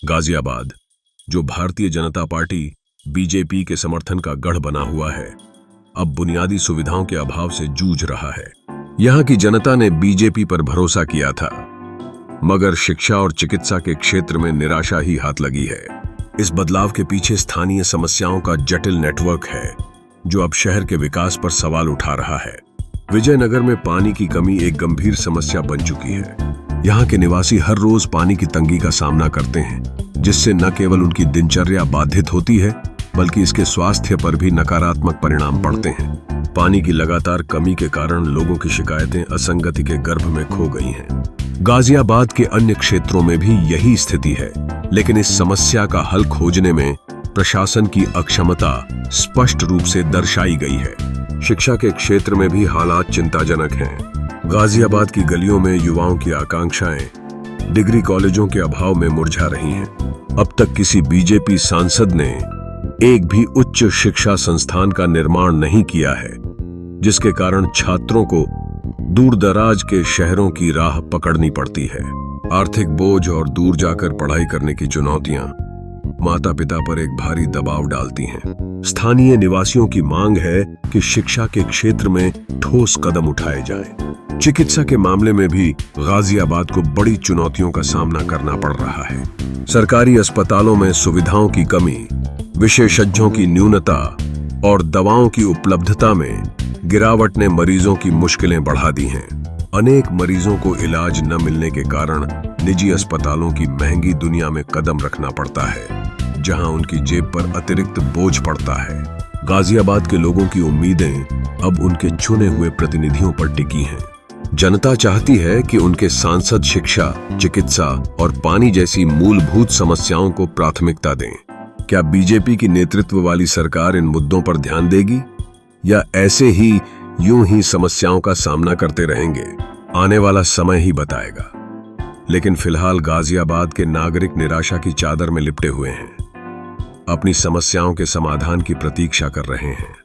गाजियाबाद, जो Bharatiya Janata party BJP के समर्थन का गढ़ बना हुआ है, अब बुनियादी सुविधाओं के अभाव से जूझ रहा है। यहाँ की जनता ने बीजेपी पर भरोसा किया था, मगर शिक्षा और चिकित्सा के क्षेत्र में निराशा ही हाथ लगी है। इस बदलाव के पीछे स्थानीय समस्याओं का जटिल नेटवर्क है, जो अब शहर के विकास पर सवाल उठा रहा है। विजयनगर में पानी की कमी एक गंभीर समस्या बन चुकी है। यहाँ के निवासी हर रोज पानी की तंगी का सामना करते हैं, जिससे न केवल उनकी दिनचर्या बाधित होती है, बल्कि इसके स्वास्थ्य पर भी नकारात्मक परिणाम पड़ते हैं। पानी की लगातार कमी के कारण लोगों की शिकायतें असंगति के गर्भ में खो गई हैं। गाजियाबाद के अन्य क्षेत्रों में भी यही स्थिति है, लेकिन इस समस्या का हल खोजने में प्रशासन की अक्षमता स्पष्ट रूप से दर्शाई गई है। शिक्षा के क्षेत्र में भी हालात चिंताजनक हैं। गाजियाबाद की गलियों में युवाओं की आकांक्षाएं डिग्री कॉलेजों के अभाव में मुरझा रही हैं। अब तक किसी बीजेपी सांसद ने एक भी उच्च शिक्षा संस्थान का निर्माण नहीं किया है, जिसके कारण छात्रों को दूर दराज के शहरों की राह पकड़नी पड़ती है। आर्थिक बोझ और दूर जाकर पढ़ाई करने की चुनौतियां माता पिता पर एक भारी दबाव डालती हैं। स्थानीय निवासियों की मांग है कि शिक्षा के क्षेत्र में ठोस कदम उठाए जाएं। चिकित्सा के मामले में भी गाजियाबाद को बड़ी चुनौतियों का सामना करना पड़ रहा है। सरकारी अस्पतालों में सुविधाओं की कमी, विशेषज्ञों की न्यूनता और दवाओं की उपलब्धता में गिरावट ने मरीजों की मुश्किलें बढ़ा दी हैं। अनेक मरीजों को इलाज न मिलने के कारण निजी अस्पतालों की महंगी दुनिया में कदम रखना पड़ता है, जहां उनकी जेब पर अतिरिक्त बोझ पड़ता है। गाजियाबाद के लोगों की उम्मीदें अब उनके चुने हुए प्रतिनिधियों पर टिकी हैं। जनता चाहती है कि उनके सांसद शिक्षा, चिकित्सा और पानी जैसी मूलभूत समस्याओं को प्राथमिकता दें। क्या बीजेपी की नेतृत्व वाली सरकार इन मुद्दों पर ध्यान देगी, या ऐसे ही यूं ही समस्याओं का सामना करते रहेंगे? आने वाला समय ही बताएगा। लेकिन फिलहाल गाजियाबाद के नागरिक निराशा की चादर में लिपटे हुए हैं, अपनी समस्याओं के समाधान की प्रतीक्षा कर रहे हैं।